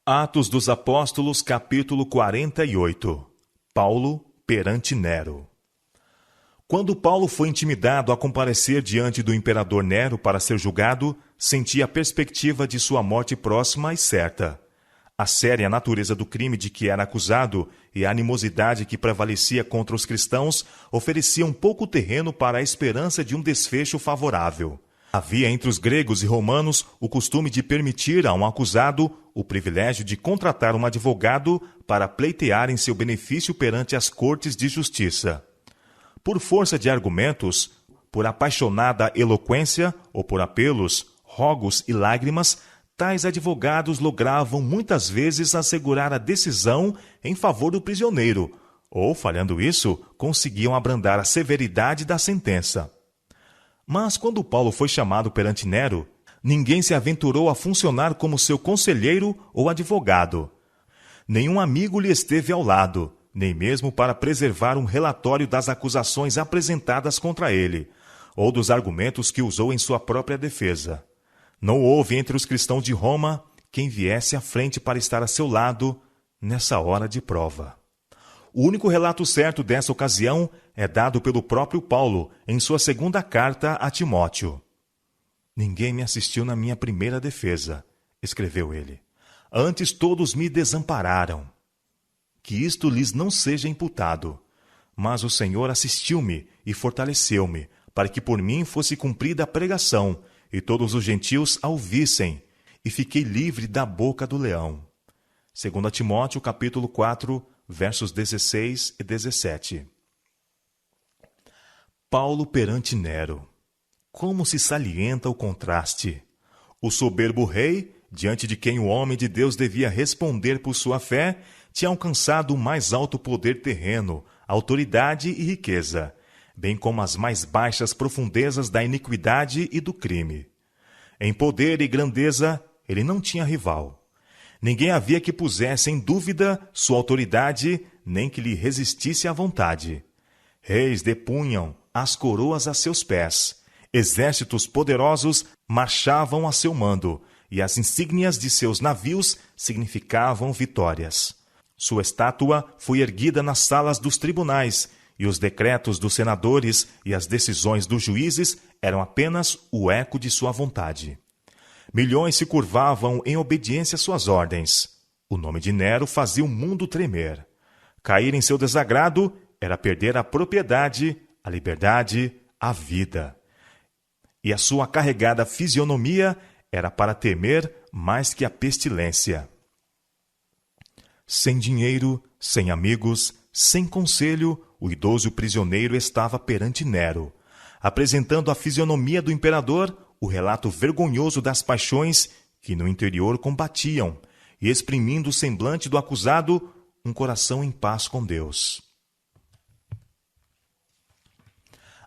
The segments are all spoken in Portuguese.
Atos dos Apóstolos, capítulo 48. Paulo perante Nero. Quando Paulo foi intimidado a comparecer diante do imperador Nero para ser julgado, sentia a perspectiva de sua morte próxima e certa. A séria natureza do crime de que era acusado e a animosidade que prevalecia contra os cristãos ofereciam pouco terreno para a esperança de um desfecho favorável. Havia entre os gregos e romanos o costume de permitir a um acusado o privilégio de contratar um advogado para pleitear em seu benefício perante as cortes de justiça. Por força de argumentos, por apaixonada eloquência ou por apelos, rogos e lágrimas, tais advogados logravam muitas vezes assegurar a decisão em favor do prisioneiro, ou, falhando isso, conseguiam abrandar a severidade da sentença. Mas quando Paulo foi chamado perante Nero, ninguém se aventurou a funcionar como seu conselheiro ou advogado. Nenhum amigo lhe esteve ao lado, nem mesmo para preservar um relatório das acusações apresentadas contra ele, ou dos argumentos que usou em sua própria defesa. Não houve entre os cristãos de Roma quem viesse à frente para estar a seu lado nessa hora de prova. O único relato certo dessa ocasião é dado pelo próprio Paulo em sua segunda carta a Timóteo. «Ninguém me assistiu na minha primeira defesa», escreveu ele. «Antes todos me desampararam. Que isto lhes não seja imputado. Mas o Senhor assistiu-me e fortaleceu-me, para que por mim fosse cumprida a pregação, e todos os gentios a ouvissem, e fiquei livre da boca do leão». 2 Timóteo, capítulo 4, versos 16 e 17. Paulo perante Nero. Como se salienta o contraste! O soberbo rei, diante de quem o homem de Deus devia responder por sua fé, tinha alcançado o mais alto poder terreno, autoridade e riqueza, bem como as mais baixas profundezas da iniquidade e do crime. Em poder e grandeza, ele não tinha rival. Ninguém havia que pusesse em dúvida sua autoridade, nem que lhe resistisse à vontade. Reis depunham as coroas a seus pés. Exércitos poderosos marchavam a seu mando, e as insígnias de seus navios significavam vitórias. Sua estátua foi erguida nas salas dos tribunais, e os decretos dos senadores e as decisões dos juízes eram apenas o eco de sua vontade. Milhões se curvavam em obediência às suas ordens. O nome de Nero fazia o mundo tremer. Cair em seu desagrado era perder a propriedade, a liberdade, a vida. E a sua carregada fisionomia era para temer mais que a pestilência. Sem dinheiro, sem amigos, sem conselho, o idoso prisioneiro estava perante Nero, apresentando a fisionomia do imperador, o relato vergonhoso das paixões que no interior combatiam, e exprimindo o semblante do acusado, um coração em paz com Deus.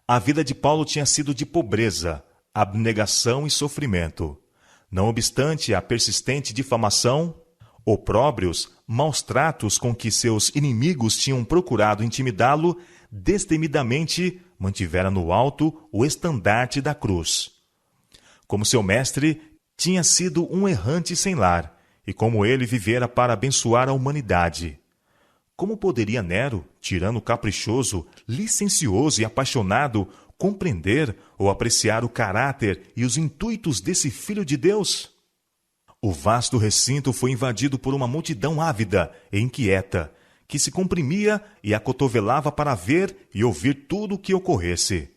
A vida de Paulo tinha sido de pobreza, abnegação e sofrimento. Não obstante a persistente difamação, opróbrios, maus tratos com que seus inimigos tinham procurado intimidá-lo, destemidamente mantivera no alto o estandarte da cruz. Como seu mestre, tinha sido um errante sem lar, e como ele vivera para abençoar a humanidade. Como poderia Nero, tirano caprichoso, licencioso e apaixonado, compreender ou apreciar o caráter e os intuitos desse Filho de Deus? O vasto recinto foi invadido por uma multidão ávida e inquieta, que se comprimia e acotovelava para ver e ouvir tudo o que ocorresse.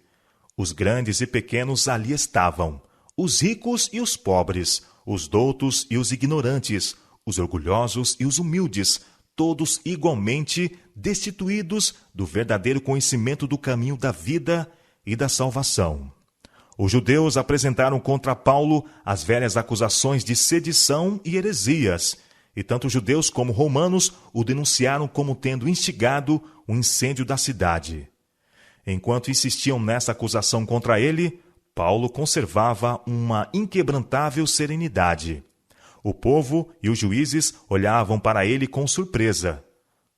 Os grandes e pequenos ali estavam, os ricos e os pobres, os doutos e os ignorantes, os orgulhosos e os humildes, todos igualmente destituídos do verdadeiro conhecimento do caminho da vida e da salvação. Os judeus apresentaram contra Paulo as velhas acusações de sedição e heresias, e tanto judeus como romanos o denunciaram como tendo instigado o incêndio da cidade. Enquanto insistiam nessa acusação contra ele, Paulo conservava uma inquebrantável serenidade. O povo e os juízes olhavam para ele com surpresa.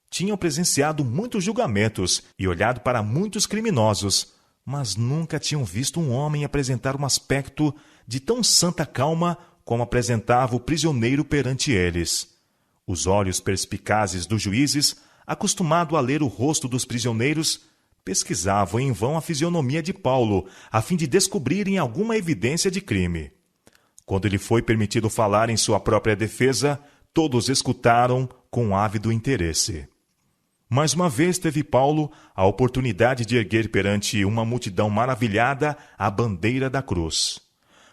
Tinham presenciado muitos julgamentos e olhado para muitos criminosos, mas nunca tinham visto um homem apresentar um aspecto de tão santa calma como apresentava o prisioneiro perante eles. Os olhos perspicazes dos juízes, acostumado a ler o rosto dos prisioneiros, pesquisavam em vão a fisionomia de Paulo, a fim de descobrirem alguma evidência de crime. Quando lhe foi permitido falar em sua própria defesa, todos escutaram com ávido interesse. Mais uma vez teve Paulo a oportunidade de erguer perante uma multidão maravilhada a bandeira da cruz.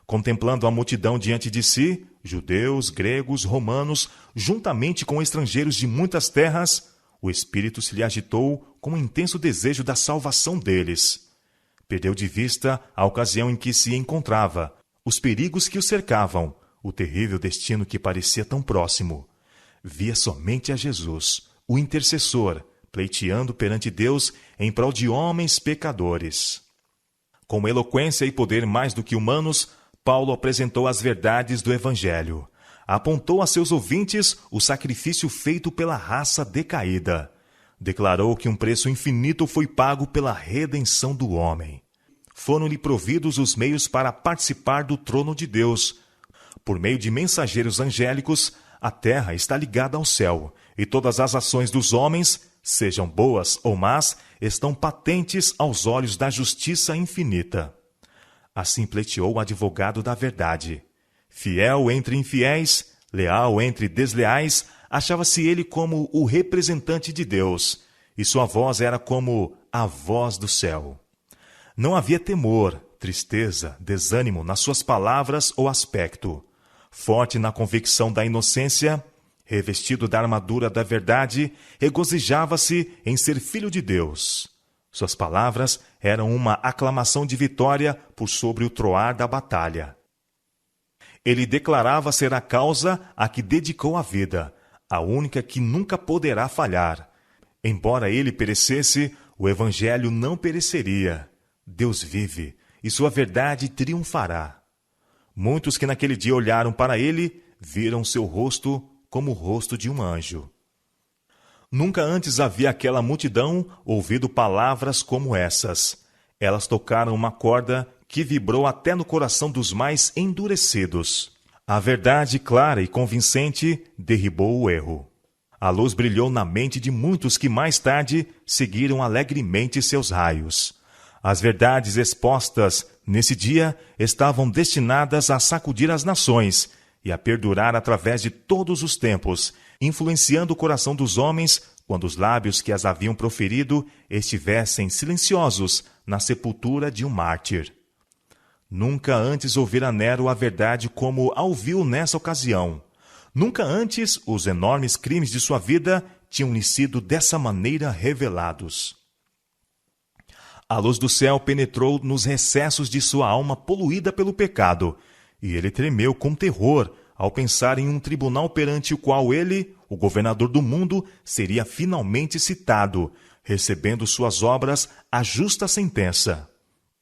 Contemplando a multidão diante de si, judeus, gregos, romanos, juntamente com estrangeiros de muitas terras, o espírito se lhe agitou com um intenso desejo da salvação deles. Perdeu de vista a ocasião em que se encontrava, os perigos que o cercavam, o terrível destino que parecia tão próximo. Via somente a Jesus, o intercessor, pleiteando perante Deus em prol de homens pecadores. Com eloquência e poder mais do que humanos, Paulo apresentou as verdades do Evangelho. Apontou a seus ouvintes o sacrifício feito pela raça decaída. Declarou que um preço infinito foi pago pela redenção do homem. Foram-lhe providos os meios para participar do trono de Deus. Por meio de mensageiros angélicos, a terra está ligada ao céu, e todas as ações dos homens, sejam boas ou más, estão patentes aos olhos da justiça infinita. Assim pleiteou o advogado da verdade. Fiel entre infiéis, leal entre desleais, achava-se ele como o representante de Deus, e sua voz era como a voz do céu. Não havia temor, tristeza, desânimo nas suas palavras ou aspecto. Forte na convicção da inocência, revestido da armadura da verdade, regozijava-se em ser filho de Deus. Suas palavras eram uma aclamação de vitória por sobre o troar da batalha. Ele declarava ser a causa a que dedicou a vida, a única que nunca poderá falhar. Embora ele perecesse, o Evangelho não pereceria. Deus vive, e sua verdade triunfará. Muitos que naquele dia olharam para ele, viram seu rosto como o rosto de um anjo. Nunca antes havia aquela multidão ouvido palavras como essas. Elas tocaram uma corda que vibrou até no coração dos mais endurecidos. A verdade clara e convincente derribou o erro. A luz brilhou na mente de muitos que mais tarde seguiram alegremente seus raios. As verdades expostas nesse dia estavam destinadas a sacudir as nações e a perdurar através de todos os tempos, influenciando o coração dos homens quando os lábios que as haviam proferido estivessem silenciosos na sepultura de um mártir. Nunca antes ouvira Nero a verdade como a ouviu nessa ocasião. Nunca antes os enormes crimes de sua vida tinham-lhe sido dessa maneira revelados. A luz do céu penetrou nos recessos de sua alma poluída pelo pecado, e ele tremeu com terror ao pensar em um tribunal perante o qual ele, o governador do mundo, seria finalmente citado, recebendo suas obras a justa sentença.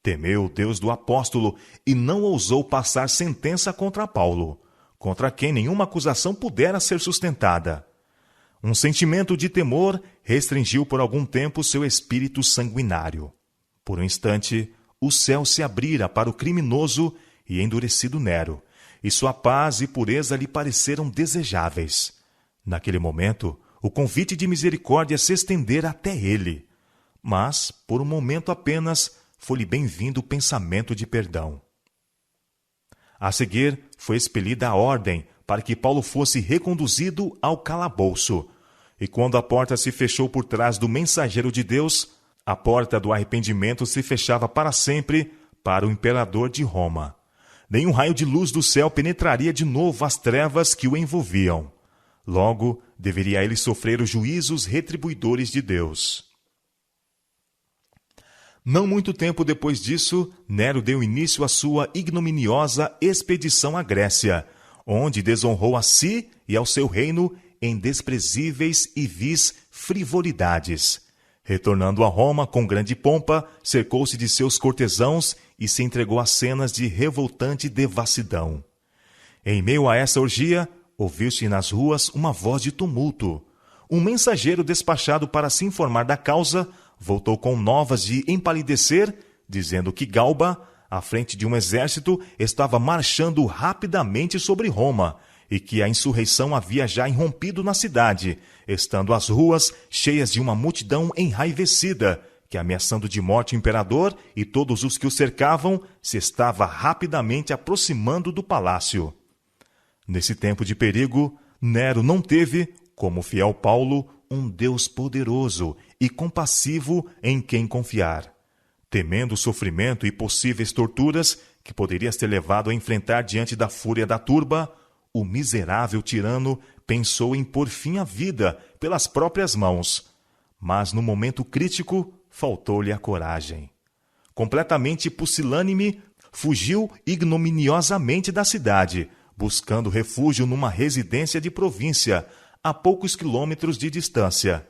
Temeu o Deus do apóstolo e não ousou passar sentença contra Paulo, contra quem nenhuma acusação pudera ser sustentada. Um sentimento de temor restringiu por algum tempo seu espírito sanguinário. Por um instante, o céu se abrira para o criminoso e endurecido Nero, e sua paz e pureza lhe pareceram desejáveis. Naquele momento, o convite de misericórdia se estendera até ele, mas, por um momento apenas, foi-lhe bem-vindo o pensamento de perdão. A seguir, foi expelida a ordem para que Paulo fosse reconduzido ao calabouço, e quando a porta se fechou por trás do mensageiro de Deus, a porta do arrependimento se fechava para sempre para o imperador de Roma. Nenhum raio de luz do céu penetraria de novo as trevas que o envolviam. Logo, deveria ele sofrer os juízos retribuidores de Deus. Não muito tempo depois disso, Nero deu início à sua ignominiosa expedição à Grécia, onde desonrou a si e ao seu reino em desprezíveis e vis frivolidades. Retornando a Roma com grande pompa, cercou-se de seus cortesãos e se entregou a cenas de revoltante devassidão. Em meio a essa orgia, ouviu-se nas ruas uma voz de tumulto. Um mensageiro despachado para se informar da causa voltou com novas de empalidecer, dizendo que Galba, à frente de um exército, estava marchando rapidamente sobre Roma e que a insurreição havia já irrompido na cidade, estando as ruas cheias de uma multidão enraivecida, que, ameaçando de morte o imperador e todos os que o cercavam, se estava rapidamente aproximando do palácio. Nesse tempo de perigo, Nero não teve, como o fiel Paulo, um Deus poderoso e compassivo em quem confiar. Temendo o sofrimento e possíveis torturas que poderia ser levado a enfrentar diante da fúria da turba, o miserável tirano pensou em pôr fim à vida pelas próprias mãos. Mas no momento crítico, faltou-lhe a coragem. Completamente pusilânime, fugiu ignominiosamente da cidade, buscando refúgio numa residência de província, a poucos quilômetros de distância.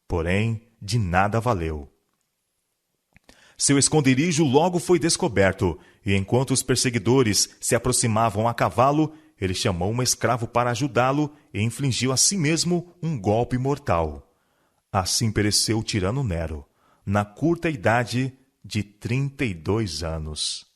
Porém, de nada valeu. Seu esconderijo logo foi descoberto, e enquanto os perseguidores se aproximavam a cavalo, ele chamou um escravo para ajudá-lo e infligiu a si mesmo um golpe mortal. Assim pereceu o tirano Nero, na curta idade de 32 anos.